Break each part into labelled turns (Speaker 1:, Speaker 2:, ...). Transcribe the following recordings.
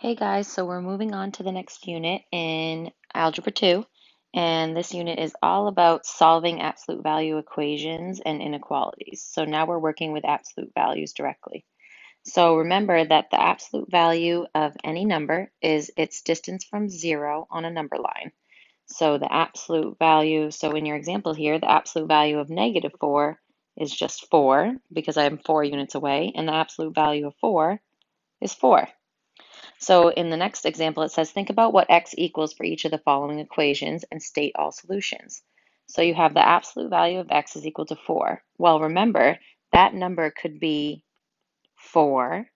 Speaker 1: Hey guys, so we're moving on to the next unit in Algebra 2, and this unit is all about solving absolute value equations and inequalities. So now we're working with absolute values directly. So remember that the absolute value of any number is its distance from zero on a number line. So the absolute value, so in your example here, the absolute value of -4 is just 4 because I'm 4 units away, and the absolute value of 4 is 4. So in the next example, it says, think about what x equals for each of the following equations and state all solutions. So you have the absolute value of x is equal to 4. Well, remember, that number could be 4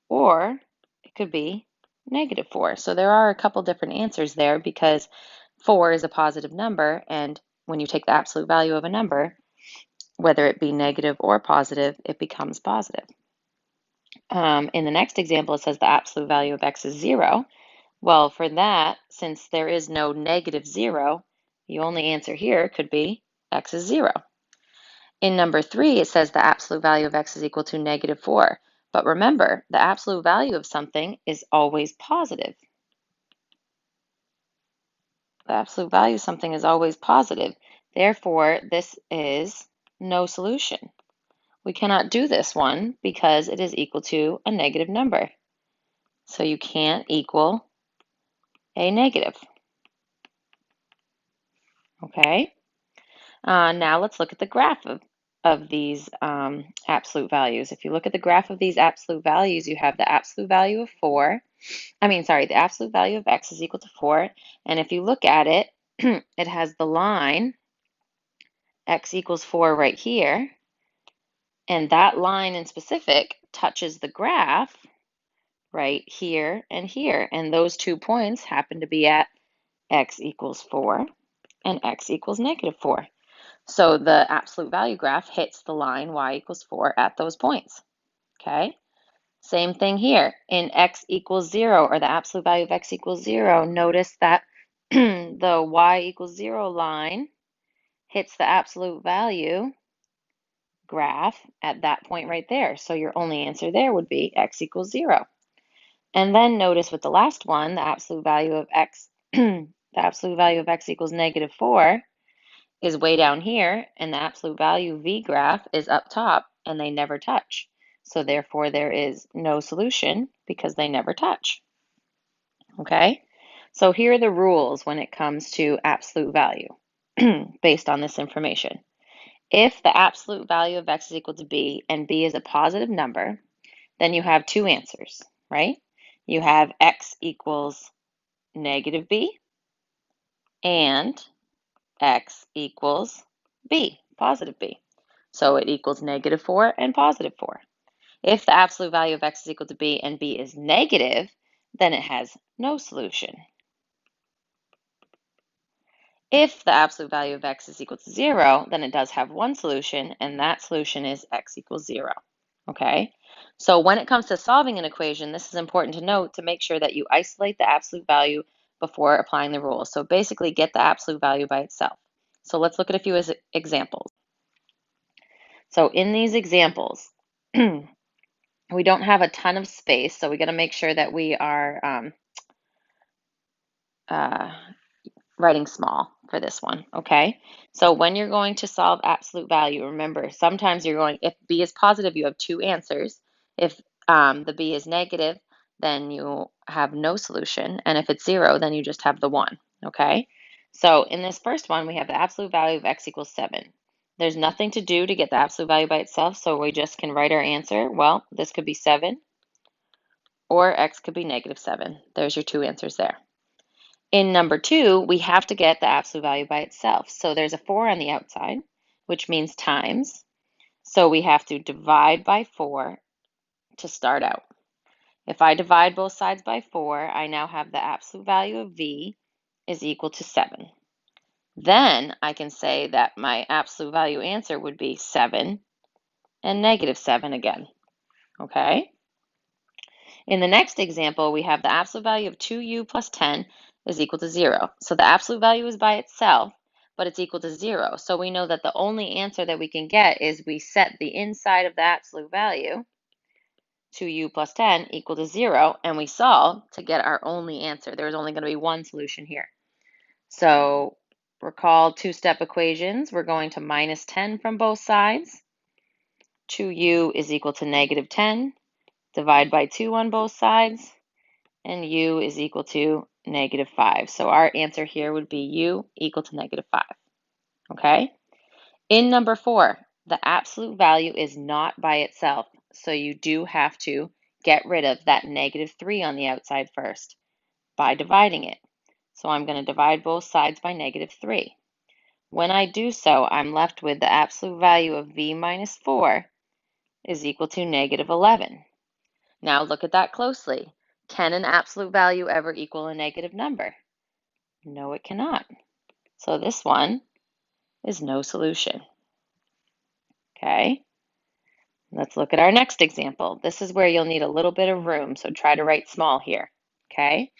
Speaker 1: or it could be -4. So there are a couple different answers there because 4 is a positive number, and when you take the absolute value of a number, whether it be negative or positive, it becomes positive. In the next example, it says the absolute value of x is 0. Well, for that, since there is no -0, the only answer here could be x is 0. In number 3, it says the absolute value of x is equal to -4. But remember, the absolute value of something is always positive. The absolute value of something is always positive. Therefore, this is no solution. We cannot do this one because it is equal to a negative number. So you can't equal a negative. Okay? Now let's look at the graph of these absolute values. If you look at the graph of these absolute values, you have the absolute value of 4. The absolute value of x is equal to 4. And if you look at it, it has the line x equals 4 right here. And that line in specific touches the graph right here and here. And those 2 points happen to be at x equals 4 and x equals -4. So the absolute value graph hits the line y equals 4 at those points, okay? Same thing here. In x equals 0, or the absolute value of x equals 0, notice that the y equals 0 line hits the absolute value graph at that point right there. So your only answer there would be x equals 0. And then notice with the last one, the absolute value of x, the absolute value of x equals -4, is way down here, and the absolute value V graph is up top, and they never touch. So therefore, there is no solution because they never touch. Okay? So here are the rules when it comes to absolute value based on this information. If the absolute value of x is equal to b, and b is a positive number, then you have two answers, right? You have x equals -b and x equals b, positive b. So it equals -4 and +4. If the absolute value of x is equal to b and b is negative, then it has no solution. If the absolute value of x is equal to 0, then it does have one solution, and that solution is x equals 0. Okay? So when it comes to solving an equation, this is important to note to make sure that you isolate the absolute value before applying the rules. So basically get the absolute value by itself. So let's look at a few examples. So in these examples, we don't have a ton of space, so we got to make sure that we are uh, writing small for this one, okay? So when you're going to solve absolute value, remember, sometimes if b is positive, you have two answers. If the b is negative, then you have no solution. And if it's 0, then you just have the 1, okay? So in this first one, we have the absolute value of x equals 7. There's nothing to do to get the absolute value by itself, so we just can write our answer. Well, this could be 7, or x could be -7. There's your two answers there. In number 2, we have to get the absolute value by itself. So there's a 4 on the outside, which means times. So we have to divide by 4 to start out. If I divide both sides by 4, I now have the absolute value of v is equal to 7. Then I can say that my absolute value answer would be 7 and -7 again. Okay? In the next example, we have the absolute value of 2u plus 10 is equal to 0. So the absolute value is by itself, but it's equal to 0. So we know that the only answer that we can get is we set the inside of the absolute value 2u plus 10 equal to 0, and we solve to get our only answer. There was only going to be one solution here. So recall two-step equations. We're going to minus 10 from both sides. 2u is equal to negative 10. Divide by 2 on both sides. And u is equal to negative 5. So our answer here would be u equal to negative 5. Okay? In number 4, the absolute value is not by itself. So you do have to get rid of that negative 3 on the outside first by dividing it. So I'm going to divide both sides by negative 3. When I do so, I'm left with the absolute value of v minus 4 is equal to negative 11. Now look at that closely. Can an absolute value ever equal a negative number? No, it cannot. So this one is no solution. Okay, let's look at our next example. This is where you'll need a little bit of room, so try to write small here. Okay,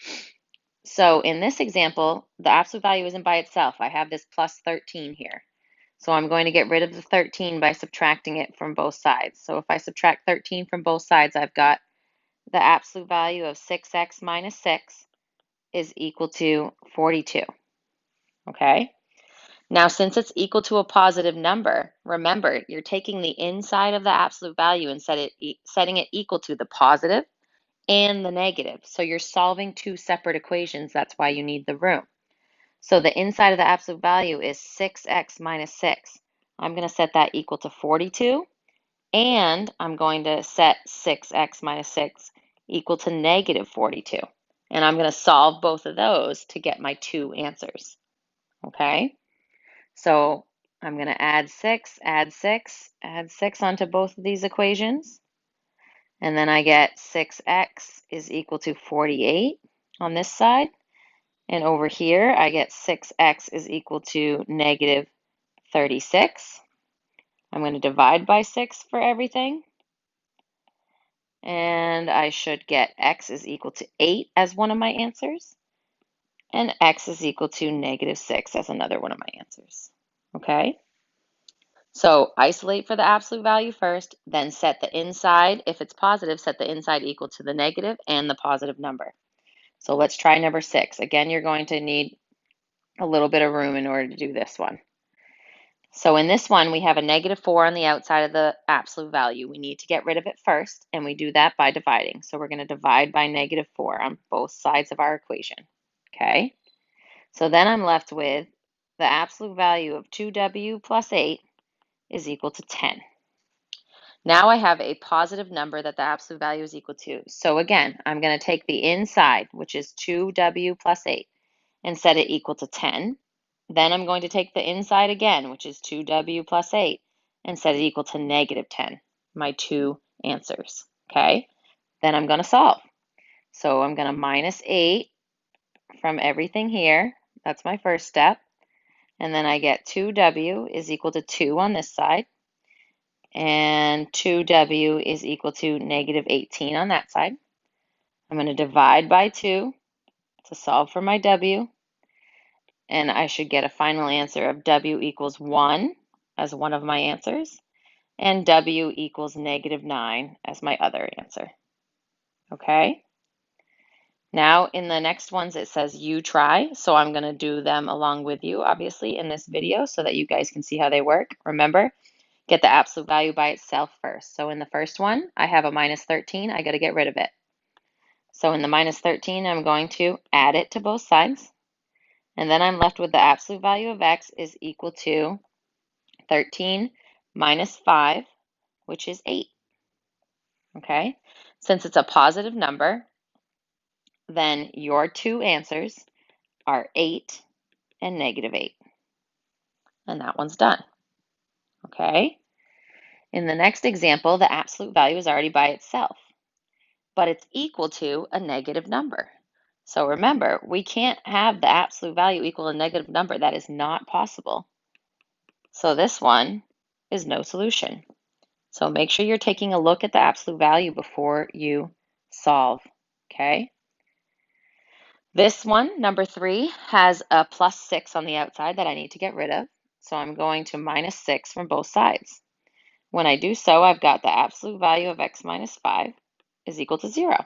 Speaker 1: so in this example, the absolute value isn't by itself. I have this plus 13 here. So I'm going to get rid of the 13 by subtracting it from both sides. So if I subtract 13 from both sides, I've got the absolute value of 6x minus 6 is equal to 42. Okay? Now, since it's equal to a positive number, remember, you're taking the inside of the absolute value and setting it equal to the positive and the negative. So you're solving two separate equations. That's why you need the room. So the inside of the absolute value is 6x minus 6. I'm going to set that equal to 42, and I'm going to set 6x minus 6 equal to negative 42. And I'm going to solve both of those to get my two answers. Okay? So I'm going to add 6, add 6, add 6 onto both of these equations. And then I get 6x is equal to 48 on this side. And over here, I get 6x is equal to negative 36. I'm going to divide by 6 for everything. And I should get x is equal to 8 as one of my answers. And x is equal to negative 6 as another one of my answers. Okay? So isolate for the absolute value first, then set the inside, if it's positive, set the inside equal to the negative and the positive number. So let's try number 6. Again, you're going to need a little bit of room in order to do this one. So in this one, we have a negative 4 on the outside of the absolute value. We need to get rid of it first, and we do that by dividing. So we're going to divide by negative 4 on both sides of our equation. Okay? So then I'm left with the absolute value of 2w plus 8 is equal to 10. Now I have a positive number that the absolute value is equal to. So again, I'm going to take the inside, which is 2w plus 8, and set it equal to 10. Then I'm going to take the inside again, which is 2w plus 8, and set it equal to negative 10, my two answers. Okay? Then I'm going to solve. So I'm going to minus 8 from everything here. That's my first step. And then I get 2w is equal to 2 on this side. And 2w is equal to negative 18 on that side. I'm going to divide by 2 to solve for my w. And I should get a final answer of w equals 1 as one of my answers, and w equals negative 9 as my other answer. Okay? Now in the next ones it says you try, so I'm going to do them along with you, obviously, in this video so that you guys can see how they work. Remember, get the absolute value by itself first. So in the first one, I have a minus 13. I got to get rid of it. So in the minus 13, I'm going to add it to both sides. And then I'm left with the absolute value of x is equal to 13 minus 5, which is 8. Okay? Since it's a positive number, then your two answers are 8 and negative 8. And that one's done. Okay? In the next example, the absolute value is already by itself, but it's equal to a negative number. So remember, we can't have the absolute value equal a negative number. That is not possible. So this one is no solution. So make sure you're taking a look at the absolute value before you solve, okay? This one, number 3, has a plus 6 on the outside that I need to get rid of. So I'm going to minus 6 from both sides. When I do so, I've got the absolute value of x minus 5 is equal to 0.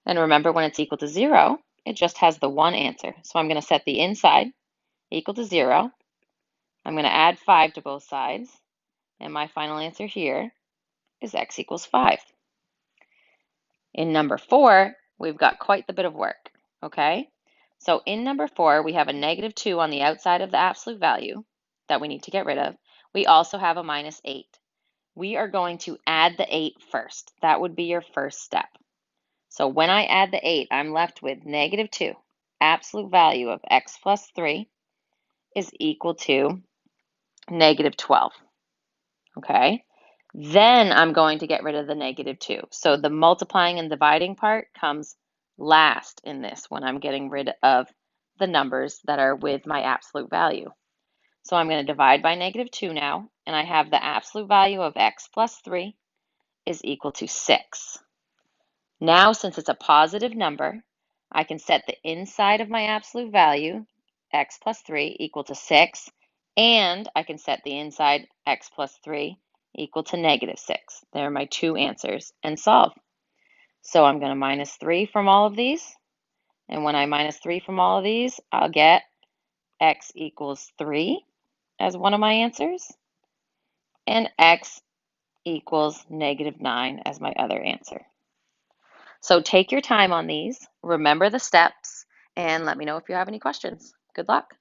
Speaker 1: And remember, when it's equal to 0, it just has the one answer. So I'm going to set the inside equal to 0. I'm going to add 5 to both sides. And my final answer here is x equals 5. In number 4, we've got quite the bit of work, okay? So in number 4, we have a negative 2 on the outside of the absolute value that we need to get rid of. We also have a minus 8. We are going to add the 8 first. That would be your first step. So when I add the 8, I'm left with negative 2. Absolute value of x plus 3 is equal to negative 12. Okay? Then I'm going to get rid of the negative 2. So the multiplying and dividing part comes last in this when I'm getting rid of the numbers that are with my absolute value. So I'm going to divide by negative 2 now, and I have the absolute value of x plus 3 is equal to 6. Now, since it's a positive number, I can set the inside of my absolute value, x plus 3, equal to 6, and I can set the inside x plus 3 equal to negative 6. There are my two answers, and solve. So I'm going to minus 3 from all of these, and when I minus 3 from all of these, I'll get x equals 3 as one of my answers, and x equals negative 9 as my other answer. So take your time on these, remember the steps, and let me know if you have any questions. Good luck.